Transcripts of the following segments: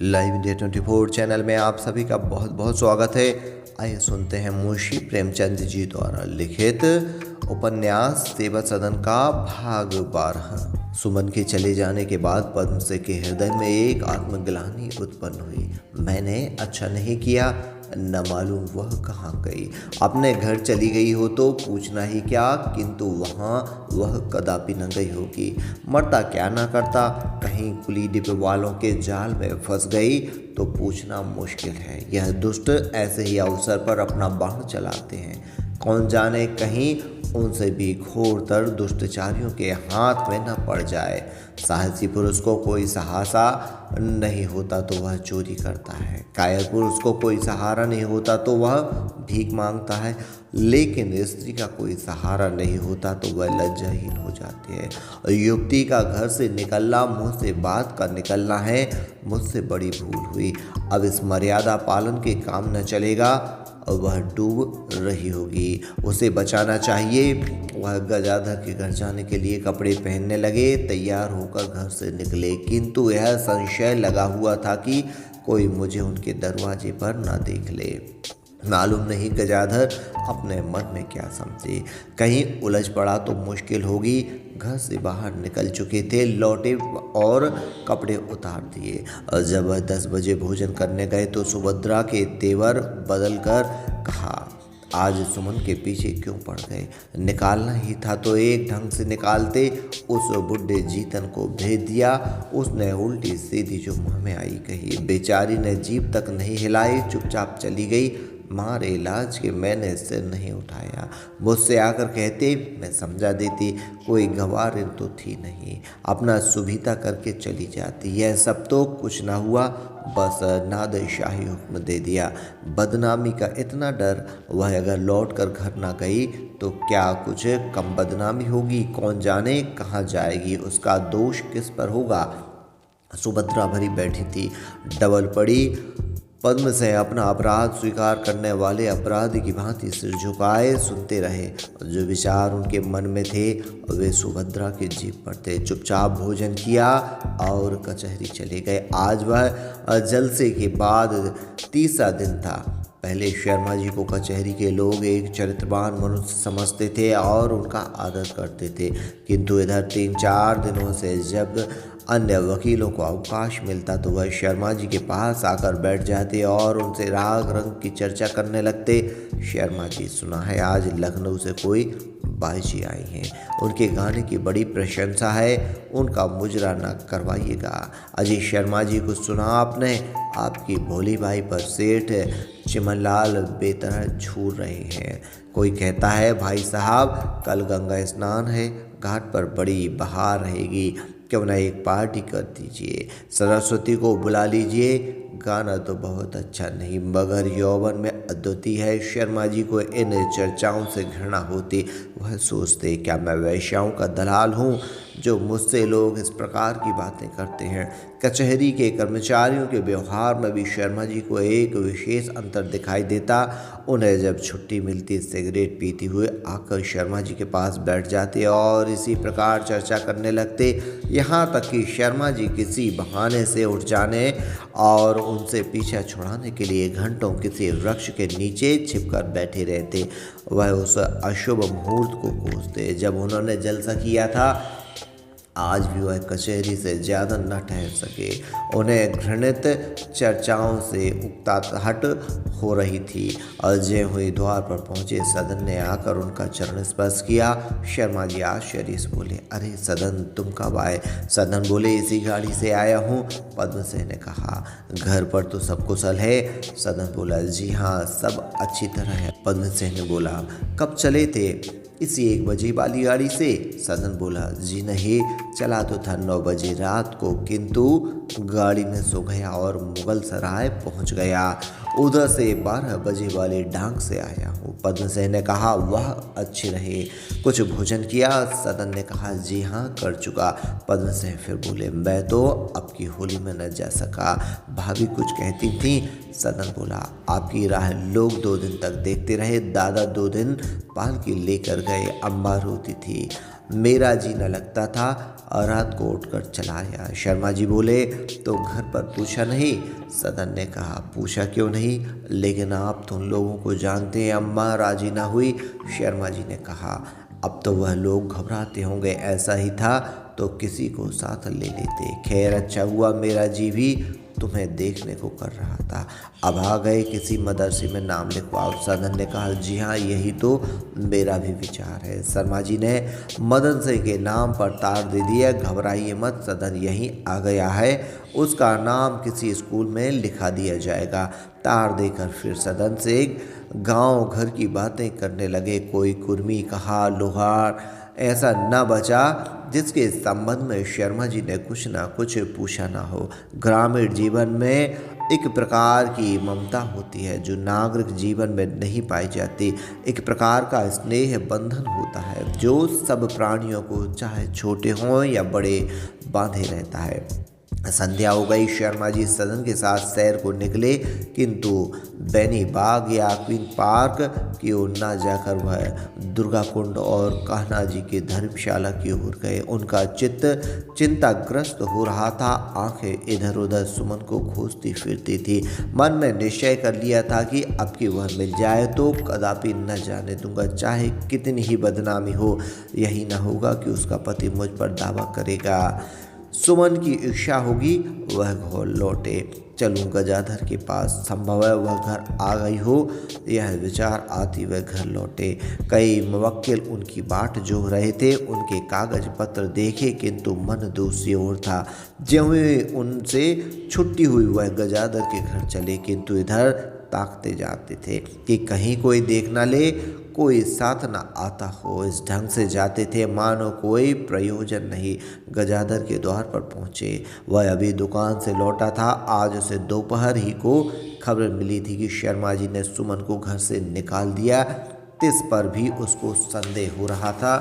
Live India 24 channel में आप सभी का बहुत बहुत स्वागत है। आइए सुनते हैं मुंशी प्रेमचंद जी द्वारा लिखित उपन्यास सेवा सदन का भाग 12। सुमन के चले जाने के बाद पद्म से के हृदय में एक आत्मग्लानि उत्पन्न हुई। मैंने अच्छा नहीं किया, न मालूम वह कहाँ गई। अपने घर चली गई हो तो पूछना ही क्या, किंतु वहाँ वह कदापि न गई होगी। मरता क्या ना करता, कहीं कुली डिब्बे वालों के जाल में फंस गई तो पूछना मुश्किल है। यह दुष्ट ऐसे ही अवसर पर अपना बाण चलाते हैं। कौन जाने कहीं उनसे भी घोरतर दुष्टचारियों के हाथ में न पड़ जाए। साहसी पुरुष को कोई सहारा नहीं होता तो वह चोरी करता है। कायर पुरुष को कोई सहारा नहीं होता तो वह भीख मांगता है। लेकिन स्त्री का कोई सहारा नहीं होता तो वह लज्जाहीन हो जाती है। युवती का घर से निकलना, मुंह से बात का निकलना है, मुझसे बड़ी भूल हुई। अब इस मर्यादा पालन के काम न चलेगा। वह डूब रही होगी, उसे बचाना चाहिए। वह गजाधर के घर जाने के लिए कपड़े पहनने लगे, तैयार होकर घर से निकले, किंतु यह संशय लगा हुआ था कि कोई मुझे उनके दरवाजे पर न देख ले। मालूम नहीं गजाधर अपने मन में क्या समझे। कहीं उलझ पड़ा तो मुश्किल होगी। घर से बाहर निकल चुके थे, लौटे और कपड़े उतार दिए। और जब वह 10 बजे भोजन करने गए तो सुभद्रा के तेवर बदल कर कहा, आज सुमन के पीछे क्यों पड़ गए? निकालना ही था तो एक ढंग से निकालते। उस बुढ़े जीतन को भेज दिया। उसने उल्टी सीधी जो मुँह में आई कही। बेचारी ने जीभ तक नहीं हिलाई, चुपचाप चली गई। मारे इलाज के मैंने सिर नहीं उठाया। मुझसे आकर कहते मैं समझा देती, कोई गवार तो थी नहीं, अपना सुविधा करके चली जाती। यह सब तो कुछ ना हुआ, बस नादशाही हुक्म दे दिया। बदनामी का इतना डर, वह अगर लौट कर घर ना गई तो क्या कुछ कम बदनामी होगी? कौन जाने कहाँ जाएगी, उसका दोष किस पर होगा? सुभद्रा भरी बैठी थी, डबल पड़ी। पद्म से अपना अपराध स्वीकार करने वाले अपराधी की भांति सिर झुकाए सुनते रहे। जो विचार उनके मन में थे वे सुभद्रा के जीभ पर थे। चुपचाप भोजन किया और कचहरी चले गए। आज वह जलसे के बाद तीसरा दिन था। पहले शर्मा जी को कचहरी के लोग एक चरित्रवान मनुष्य समझते थे और उनका आदर करते थे, किंतु इधर 3-4 दिनों से जब अन्य वकीलों को अवकाश मिलता तो वह शर्मा जी के पास आकर बैठ जाते और उनसे राग रंग की चर्चा करने लगते। शर्मा जी, सुना है आज लखनऊ से कोई बाई जी आई हैं, उनके गाने की बड़ी प्रशंसा है, उनका मुजरा न करवाइएगा। अजय शर्मा जी को सुना आपने? आपकी भोली भाई पर सेठ चिमनलाल बेतरह झूर रहे हैं। कोई कहता है भाई साहब कल गंगा स्नान है, घाट पर बड़ी बहार रहेगी, क्यों न एक पार्टी कर दीजिए, सरस्वती को बुला लीजिए। गाना तो बहुत अच्छा नहीं मगर यौवन में अद्वितीय है। शर्मा जी को इन चर्चाओं से घृणा होती। वह सोचते क्या मैं वैश्याओं का दलाल हूँ जो मुझसे लोग इस प्रकार की बातें करते हैं। कचहरी के कर्मचारियों के व्यवहार में भी शर्मा जी को एक विशेष अंतर दिखाई देता। उन्हें जब छुट्टी मिलती सिगरेट पीते हुए आकर शर्मा जी के पास बैठ जाते और इसी प्रकार चर्चा करने लगते। यहाँ तक कि शर्मा जी किसी बहाने से उठ जाने और उनसे पीछा छुड़ाने के लिए घंटों किसी वृक्ष के नीचे छिपकर बैठे रहते। वह उस अशुभ मुहूर्त को कोसते जब उन्होंने जलसा किया था। आज भी वह कचहरी से ज़्यादा न ठहर सके। उन्हें घृणित चर्चाओं से उकताहट हो रही थी। अजय हुई द्वार पर पहुंचे। सदन ने आकर उनका चरण स्पर्श किया। शर्मा जी आश्चर्य से बोले, अरे सदन तुम कब आए? सदन बोले, इसी गाड़ी से आया हूँ। पद्म सिंह ने कहा, घर पर तो सब कुशल है? सदन बोला, जी हाँ सब अच्छी तरह है। पद्म सिंह ने बोला, कब चले थे? इसी 1 बजे वाली गाड़ी से। सदन बोला, जी नहीं, चला तो था 9 बजे रात को, किंतु गाड़ी में सो गया और मुगल सराय पहुंच गया। उधर से 12 बजे वाले डांग से आया हूँ। पद्म सिंह ने कहा, वह अच्छे रहे। कुछ भोजन किया? सदन ने कहा, जी हाँ कर चुका। पद्म सिंह फिर बोले, मैं तो अब की होली में न जा सका, भाभी कुछ कहती थी। सदन बोला, आपकी राह लोग 2 दिन तक देखते रहे। दादा 2 दिन पालकी लेकर गए, अम्मा रोती थी, मेरा जी न लगता था। रात को उठकर चला आया। शर्मा जी बोले, तो घर पर पूछा नहीं? सदन ने कहा, पूछा क्यों नहीं, लेकिन आप तो उन लोगों को जानते हैं। अम्मा राजी ना हुई। शर्मा जी ने कहा, अब तो वह लोग घबराते होंगे, ऐसा ही था तो किसी को साथ ले लेते। खैर अच्छा हुआ मेरा जी भी तुम्हें देखने को कर रहा था। अब आ गए, किसी मदरसे में नाम लिखवाओ। सदन ने कहा, जी हाँ, यही तो मेरा भी विचार है। शर्मा जी ने मदरसे के नाम पर तार दे दिया। घबराइए मत, सदन यहीं आ गया है, उसका नाम किसी स्कूल में लिखा दिया जाएगा। तार देकर फिर सदन से गांव घर की बातें करने लगे। कोई कुर्मी कहा, लोहार ऐसा न बचा जिसके संबंध में शर्मा जी ने कुछ ना कुछ पूछा ना हो। ग्रामीण जीवन में एक प्रकार की ममता होती है जो नागरिक जीवन में नहीं पाई जाती। एक प्रकार का स्नेह बंधन होता है जो सब प्राणियों को, चाहे छोटे हों या बड़े, बांधे रहता है। संध्या हो गई। शर्मा जी सदन के साथ सैर को निकले, किंतु बैनी बाग या क्वीन पार्क की ओर न जाकर वह दुर्गा कुंड और कान्हा जी की धर्मशाला की ओर गए। उनका चित्त चिंताग्रस्त हो रहा था। आंखें इधर उधर सुमन को खोजती फिरती थी। मन में निश्चय कर लिया था कि अब की वह मिल जाए तो कदापि न जाने दूंगा, चाहे कितनी ही बदनामी हो। यही न होगा कि उसका पति मुझ पर दावा करेगा। सुमन की इच्छा होगी वह घर लौटे। चलूं गजाधर के पास, संभव है वह घर आ गई हो। यह विचार आती वह घर लौटे। कई मुवक्किल उनकी बाट जोह रहे थे। उनके कागज पत्र देखे, किंतु मन दूसरी ओर था। ज्यों ही उनसे छुट्टी हुई वह गजाधर के घर चले, किंतु इधर ताकते जाते थे कि कहीं कोई देख न ले, कोई साथ न आता हो। इस ढंग से जाते थे मानो कोई प्रयोजन नहीं। गजाधर के द्वार पर पहुँचे। वह अभी दुकान से लौटा था। आज उसे दोपहर ही को खबर मिली थी कि शर्मा जी ने सुमन को घर से निकाल दिया। इस पर भी उसको संदेह हो रहा था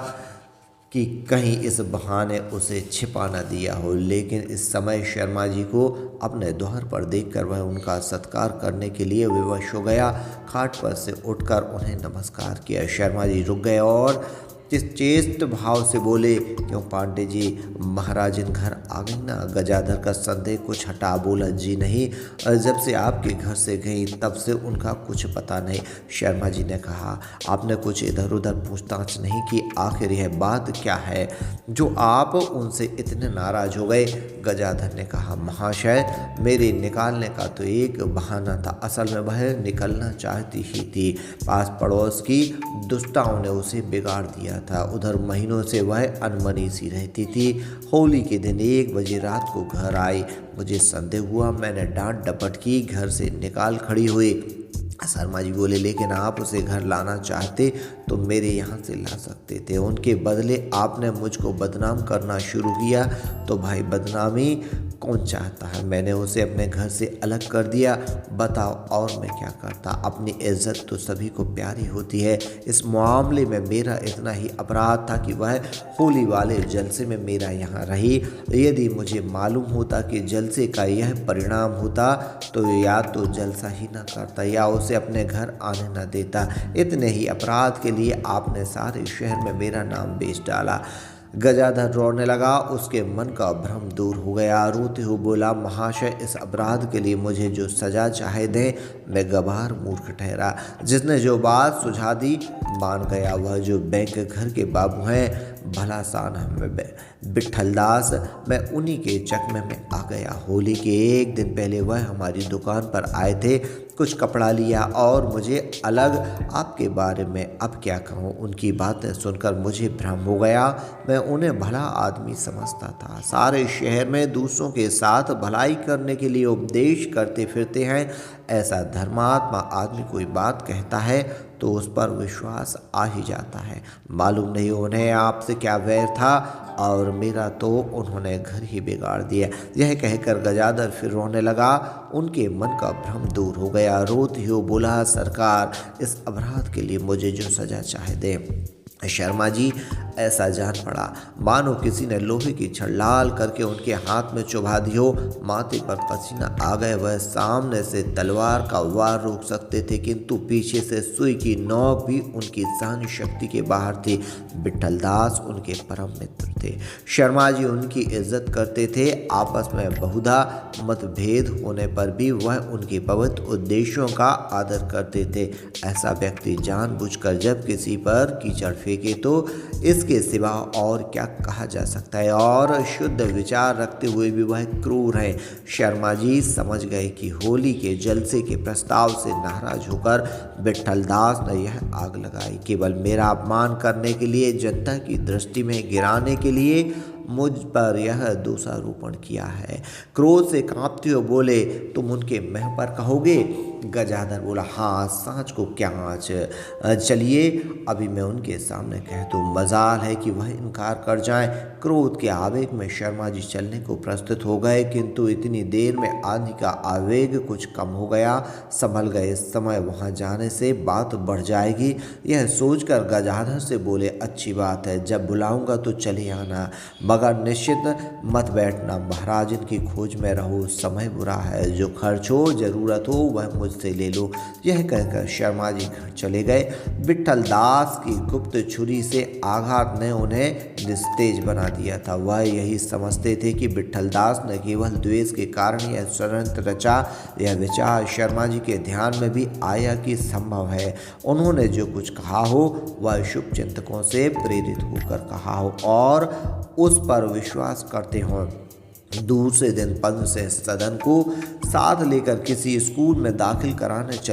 कि कहीं इस बहाने उसे छिपा न दिया हो। लेकिन इस समय शर्मा जी को अपने द्वार पर देखकर वह उनका सत्कार करने के लिए विवश हो गया। खाट पर से उठकर उन्हें नमस्कार किया। शर्मा जी रुक गए और चेष्ट भाव से बोले, क्यों पांडे जी, महाराजन घर आ गई ना? गजाधर का संदेह कुछ हटा बोला, जी नहीं, जब से आपके घर से गई तब से उनका कुछ पता नहीं। शर्मा जी ने कहा, आपने कुछ इधर उधर पूछताछ नहीं की? आखिर यह बात क्या है जो आप उनसे इतने नाराज हो गए? गजाधर ने कहा, महाशय, मेरे निकालने का तो एक बहाना था। असल में वह निकलना चाहती ही थी। पास पड़ोस की दुष्टाओं ने उसे बिगाड़ दिया था। उधर महीनों से वह अनमनी सी रहती थी। होली के दिन 1 बजे रात को घर आई। मुझे संदेह हुआ, मैंने डांट डपट की, घर से निकाल खड़ी हुई। शर्मा जी बोले, लेकिन आप उसे घर लाना चाहते तो मेरे यहाँ से ला सकते थे। उनके बदले आपने मुझको बदनाम करना शुरू किया। तो भाई, बदनामी कौन चाहता है? मैंने उसे अपने घर से अलग कर दिया। बताओ और मैं क्या करता? अपनी इज्जत तो सभी को प्यारी होती है। इस मामले में मेरा इतना ही अपराध था कि वह होली वाले जलसे में मेरा यहाँ रही। यदि मुझे मालूम होता कि जलसे का यह परिणाम होता तो या तो जलसा ही न करता या उसे अपने घर आने न देता। इतने ही अपराध के लिए आपने सारे शहर में मेरा नाम बेच डाला। गजाधर रोने लगा। उसके मन का भ्रम दूर हो गया। रोते हुए बोला, महाशय, इस अपराध के लिए मुझे जो सजा चाहे दें, मैं गवार मूर्ख ठहरा। जिसने जो बात सुझा दी मान गया। वह जो बैंक घर के बाबू हैं, भला सान है बिट्ठलदास, मैं उन्हीं के चकमे में आ गया। होली के 1 दिन पहले वह हमारी दुकान पर आए थे। कुछ कपड़ा लिया और मुझे अलग आपके बारे में अब क्या कहूँ। उनकी बातें सुनकर मुझे भ्रम हो गया। मैं उन्हें भला आदमी समझता था। सारे शहर में दूसरों के साथ भलाई करने के लिए उपदेश करते फिरते हैं। ऐसा धर्मात्मा आदमी कोई बात कहता है तो उस पर विश्वास आ ही जाता है। मालूम नहीं उन्हें आपसे क्या वैर था, और मेरा तो उन्होंने घर ही बिगाड़ दिया। यह कहकर गजाधर फिर रोने लगा। उनके मन का भ्रम दूर हो गया। रोते हुए बोला, सरकार, इस अपराध के लिए मुझे जो सजा चाहे दे। शर्मा जी ऐसा जान पड़ा मानो किसी ने लोहे की छड़ लाल करके उनके हाथ में चुभा दी हो। माथे पर पसीना आ गए। वह सामने से तलवार का वार रोक सकते थे, किंतु पीछे से सुई की नोक भी उनकी सहन शक्ति के बाहर थी। विट्ठल दास उनके परम मित्र थे। शर्मा जी उनकी इज्जत करते थे। आपस में बहुधा मतभेद होने पर भी वह उनके पवित्र उद्देश्यों का आदर करते थे। ऐसा व्यक्ति जानबूझकर जब किसी पर कीचड़ फेंके तो इसके सिवा और क्या कहा जा सकता है। और शुद्ध विचार रखते हुए भी वह क्रूर है। शर्मा जी समझ गए कि होली के जलसे के प्रस्ताव से नाराज होकर विट्ठल दास ने यह आग लगाई। केवल मेरा अपमान करने के लिए, जनता की दृष्टि में गिराने के लिए मुझ पर यह दोषारोपण किया है। क्रोध से कांपते हुए बोले, तुम उनके मुँह पर कहोगे? गजाधर बोला, हाँ, सांच को क्या आँच। चलिए अभी मैं उनके सामने कह दूँ। मजाल है कि वह इनकार कर जाएं। क्रोध के आवेग में शर्मा जी चलने को प्रस्तुत हो गए, किंतु इतनी देर में आंधी का आवेग कुछ कम हो गया। संभल गए। इस समय वहां जाने से बात बढ़ जाएगी, यह सोचकर गजाधर से बोले, अच्छी बात है, जब बुलाऊंगा तो चले आना, मगर निश्चित मत बैठना। महाराज इनकी खोज में रहो, समय बुरा है, जो खर्च हो, जरूरत हो, वह मुझसे ले लो। यह कहकर शर्मा जी घर चले गए। विट्ठल दास की गुप्त छुरी से आघात ने उन्हें निस्तेज बना दिया था। वह यही समझते थे कि विट्ठल दास ने केवल द्वेष के कारण यह षड्यंत्र रचा। यह विचार शर्मा जी के ध्यान में भी आया कि संभव है उन्होंने जो कुछ कहा हो वह शुभ चिंतकों से प्रेरित होकर कहा हो और उस पर विश्वास करते हों। दूसरे दिन पंच से सदन को साथ लेकर किसी स्कूल में दाखिल कराने चले।